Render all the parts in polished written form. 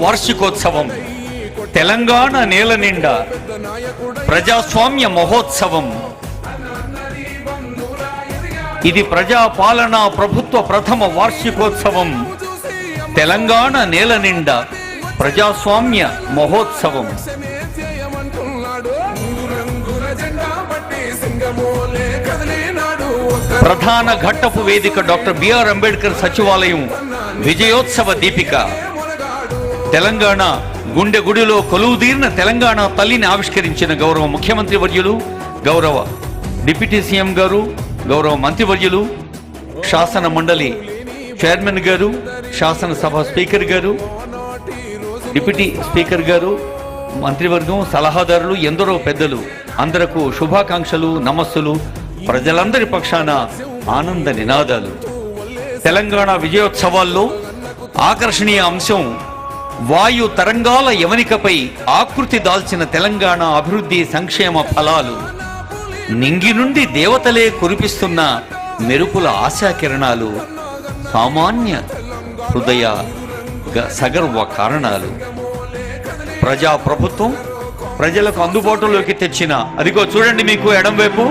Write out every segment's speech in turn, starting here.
వార్షికోత్సవం తెలంగాణ నేల నిండా ప్రజాస్వామ్య మహోత్సవం. ఇది ప్రజాపాలనా ప్రభుత్వ ప్రథమ వార్షికోత్సవం. తెలంగాణ నేల నిండా ప్రజాస్వామ్య మహోత్సవం. ప్రధాన ఘట్టపు వేదిక డాక్టర్ బిఆర్ అంబేద్కర్ సచివాలయం విజయోత్సవ దీపిక. తెలంగాణ గుండె గుడిలో కొలువుదీరిన తెలంగాణ తల్లిని ఆవిష్కరించిన గౌరవ ముఖ్యమంత్రి వర్యులు, గౌరవ డిప్యూటీ సీఎం గారు, గౌరవ మంత్రివర్యులు, శాసన మండలి చైర్మన్ గారు, శాసనసభ స్పీకర్ గారు, డిప్యూటీ స్పీకర్ గారు, మంత్రివర్గం, సలహాదారులు, ఎందరో పెద్దలు, అందరకు శుభాకాంక్షలు, నమస్సులు. ప్రజలందరి పక్షాన ఆనంద నినాదాలు. తెలంగాణ విజయోత్సవాల్లో ఆకర్షణీయ అంశం వాయు తరంగాల యవనికపై ఆకృతి దాల్చిన తెలంగాణ అభివృద్ధి సంక్షేమ ఫలాలు. నింగి నుండి దేవతలే కురిపిస్తున్న మెరుపుల ఆశాకిరణాలు, సామాన్య హృదయ సగర్వ కారణాలు. ప్రజా ప్రభుత్వం ప్రజలకు అందుబాటులోకి తెచ్చిన, అదిగో చూడండి మీకు ఎడంవైపు,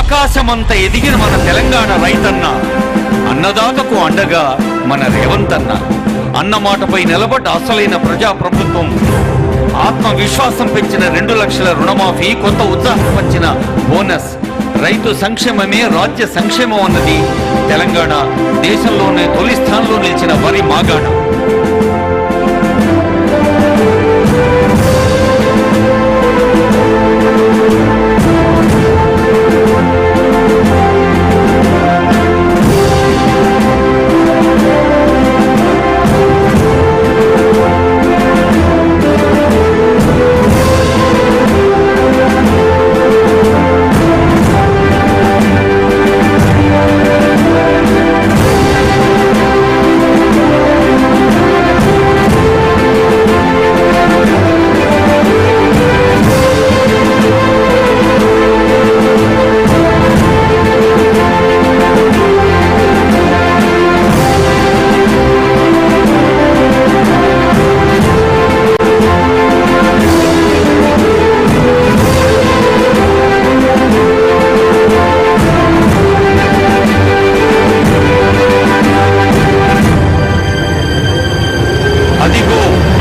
ఆకాశమంత ఎదిగిన మన తెలంగాణ రైతన్న, అన్నదాతకు అండగా మన రేవంతన్న. అన్నమాటపై నిలబడ్డ అసలైన ప్రజా ప్రభుత్వం. ఆత్మవిశ్వాసం పెంచిన 2 లక్షల రుణమాఫీ, కొత్త ఉత్సాహం పంచిన బోనస్. రైతు సంక్షేమమే రాజ్య సంక్షేమం అన్నది తెలంగాణ. దేశంలోనే తొలి స్థానంలో నిలిచిన వరి మాగాణ.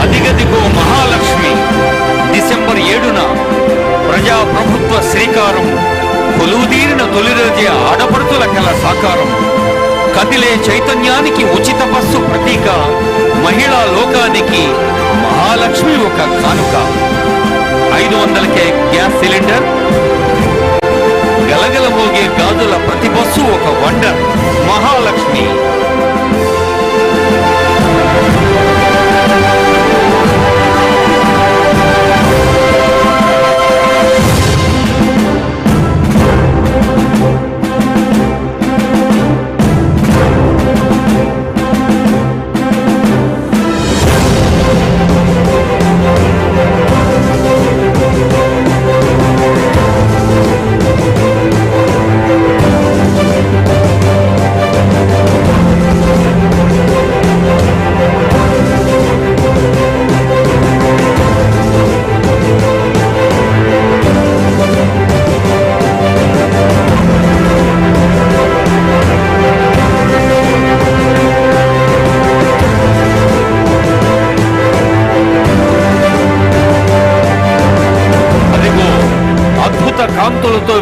అదిగదిగో మహాలక్ష్మి. డిసెంబర్ 7న ప్రజాప్రభుత్వ శ్రీకారం. కొలువుదీరిన తొలిరోజే ఆడపడుతుల కల సాకారం. కదిలే చైతన్యానికి ఉచిత బస్సు ప్రతీక. మహిళా లోకానికి మహాలక్ష్మి ఒక కానుక. 500కే గ్యాస్ సిలిండర్. గలగల మోగే గాజుల ప్రతి బస్సు ఒక వండర్. మహాలక్ష్మి.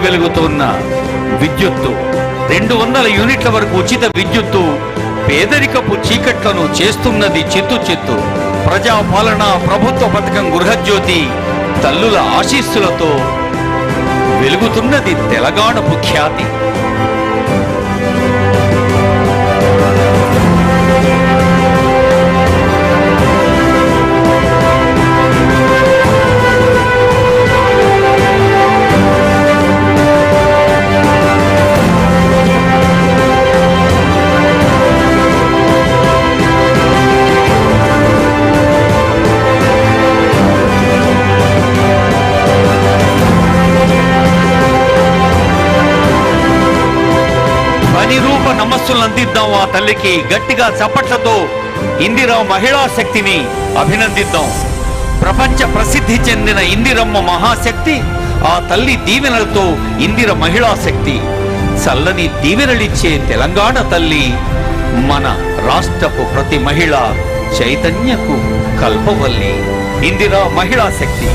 వెలుగుతున్న విద్యుత్తు, 200 యూనిట్ల వరకు ఉచిత విద్యుత్తు పేదరికపు చీకట్లను చేస్తున్నది చిత్తు. ప్రజాపాలన ప్రభుత్వ పథకం గృహజ్యోతి తల్లుల ఆశీస్సులతో వెలుగుతున్నది తెలంగాణపు ఖ్యాతి. నమస్సులు అందిద్దాం ఆ తల్లికి. గట్టిగా చప్పట్లతో ఇందిరా మహిళా శక్తిని అభినందిద్దాం. ప్రపంచ ప్రసిద్ధి చెందిన ఇందిరమ్మ మహాశక్తి, ఆ తల్లి దీవెనలతో ఇందిర మహిళా శక్తి. చల్లని దీవెనలిచ్చే తెలంగాణ తల్లి మన రాష్ట్రపు ప్రతి మహిళ చైతన్యకు కల్పవల్లి. ఇందిరా మహిళా శక్తి.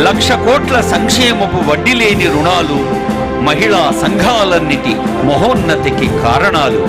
లక్ష కోట్ల సంక్షేమపు వడ్డీ లేని రుణాలు మహిళా సంఘాలన్నిటి మహోన్నతికి కారణాలు.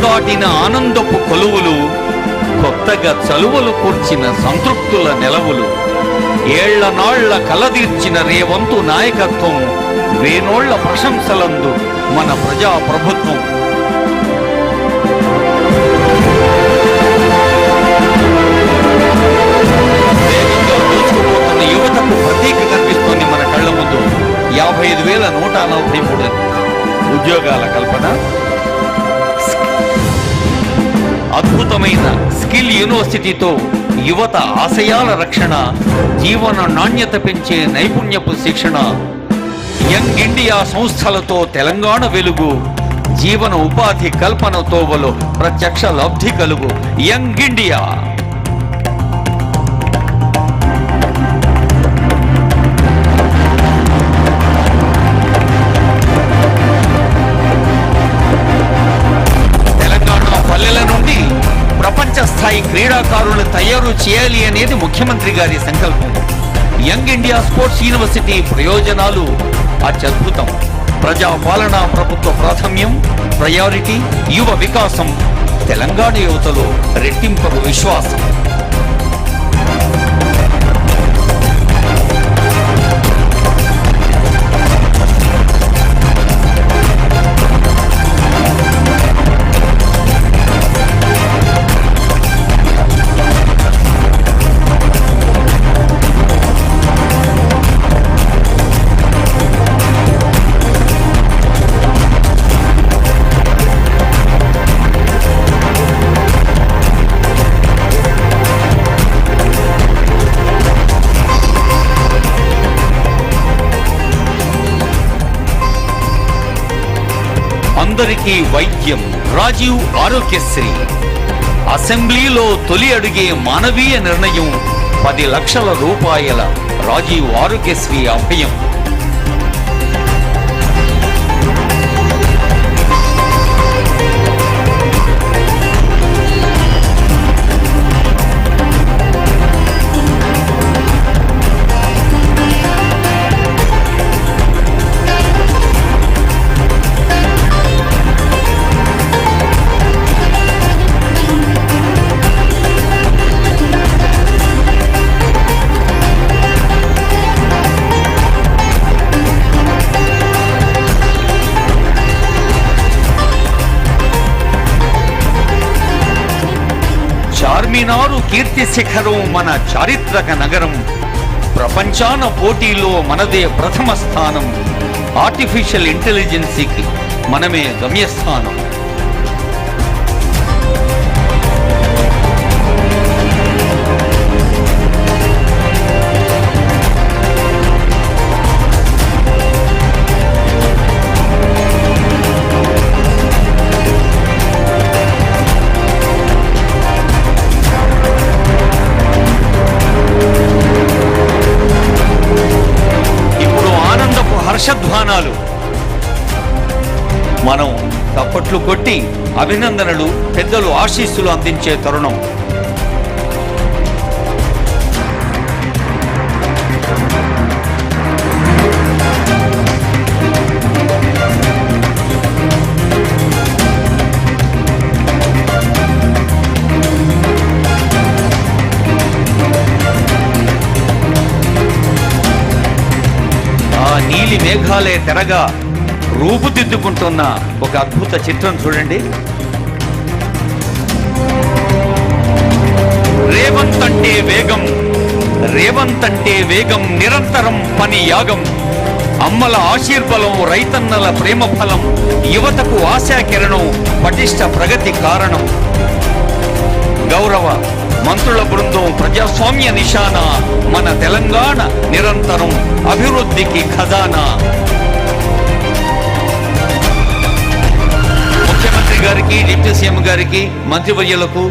దాటిన ఆనందపు కొలువులు, కొత్తగా చలువలు కూర్చిన సంతృప్తుల నెలవులు, ఏళ్ల నాళ్ల కలదీర్చిన రేవంతు నాయకత్వం, వేనోళ్ల ప్రశంసలందు మన ప్రజా ప్రభుత్వం. వేగంగా దూసుకుపోతున్న యువతకు ప్రతీక కనిపిస్తోంది మన కళ్ల ముందు. 55,143 ఉద్యోగాల కల్పన, అద్భుతమైన స్కిల్ యూనివర్సిటీతో యువత ఆశయాల రక్షణ, జీవన నాణ్యత పెంచే నైపుణ్యపు శిక్షణ, యంగ్ ఇండియా సంస్థలతో తెలంగాణ వెలుగు, జీవన ఉపాధి కల్పనతో ప్రత్యక్ష లబ్ధి కలుగు. Young India. ప్రపంచ స్థాయి క్రీడాకారులను తయారు చేయాలి అనేది ముఖ్యమంత్రి గారి సంకల్పం. యంగ్ ఇండియా స్పోర్ట్స్ యూనివర్సిటీ ప్రయోజనాలు అత్యద్భుతం. ప్రజాపాలన ప్రభుత్వ ప్రాధాన్యం, ప్రయారిటీ, యువ వికాసం, తెలంగాణ యువతలో రెట్టింపు విశ్వాసం. అందరికీ వైద్యం రాజీవ్ ఆరోగ్యశ్రీ. అసెంబ్లీలో తొలి అడుగే మానవీయ నిర్ణయం, 10 లక్షల రూపాయల రాజీవ్ ఆరోగ్యశ్రీ అభయం. చార్మినారు కీర్తి శిఖరం మన చారిత్రక నగరం. ప్రపంచాన పోటీలో మనదే ప్రథమ స్థానం. ఆర్టిఫిషియల్ ఇంటెలిజెన్సీకి మనమే గమ్యస్థానం. హర్షధ్వానాలు. మనం తప్పట్లు కొట్టి అభినందనలు, పెద్దలు ఆశీస్సులు అందించే తరుణం. నీలి మేఘాలే తెరగా రూపుదిద్దుకుంటున్న ఒక అద్భుత చిత్రం చూడండి. రేవంత్ అంటే వేగం, రేవంత్ అంటే వేగం, నిరంతరం పని యాగం. అమ్మల ఆశీర్బలం, రైతన్నల ప్రేమ ఫలం, యువతకు ఆశా కిరణం, పటిష్ట ప్రగతి కారణం. గౌరవ మంత్రుల బృందం, ప్రజాస్వామ్య నిశానా, మన తెలంగాణ నిరంతరం అభివృద్ధికి ఖజానా. ముఖ్యమంత్రి గారికి, డిప్యూటీ సీఎం గారికి, మంత్రివర్యులకు,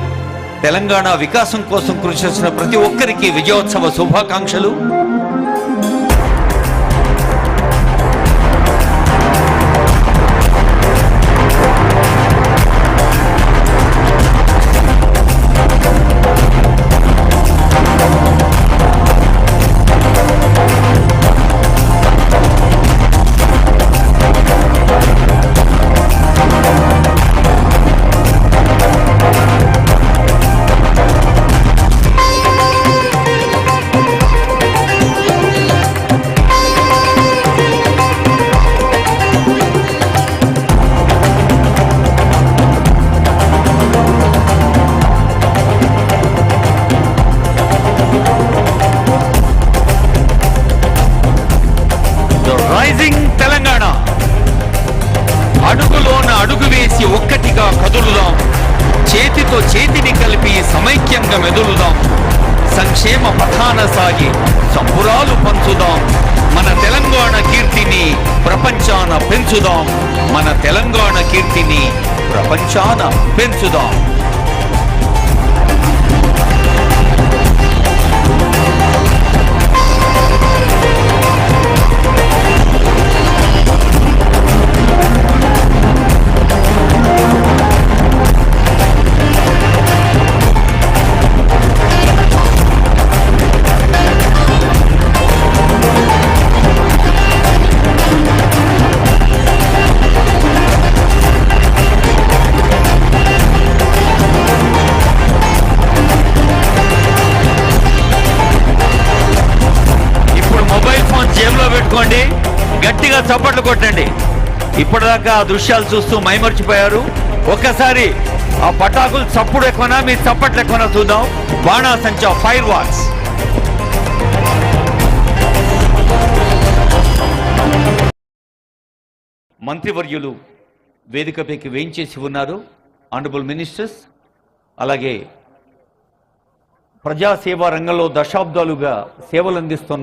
తెలంగాణ వికాసం కోసం కృషి చేసిన ప్రతి ఒక్కరికి విజయోత్సవ శుభాకాంక్షలు. తెలంగాణ అడుగులోన అడుగు వేసి ఒక్కటిగా కదులుదాం. చేతితో చేతిని కలిపి సమైక్యంగా మెదులుదాం. సంక్షేమ పథాన సాగి సంబురాలు పంచుదాం. మన తెలంగాణ కీర్తిని ప్రపంచాన పెంచుదాం. మన తెలంగాణ కీర్తిని ప్రపంచాన పెంచుదాం. పెట్టుకోండి, గట్టిగా చప్పట్లు కొట్టండి. ఇప్పటిదాకా ఆ దృశ్యాలు చూస్తూ మైమర్చిపోయారు. ఒక్కసారి ఆ పటాకులు చప్పుడు ఎక్కువనా, మీ చప్పట్లు ఎక్కువనా చూద్దాం. బాణాసంచా ఫైర్ వాక్స్. మంత్రివర్యులు వేదికపైకి వేయించేసి ఉన్నారు. ఆనరబుల్ మినిస్టర్స్, అలాగే ప్రజాసేవా రంగంలో దశాబ్దాలుగా సేవలు అందిస్తున్న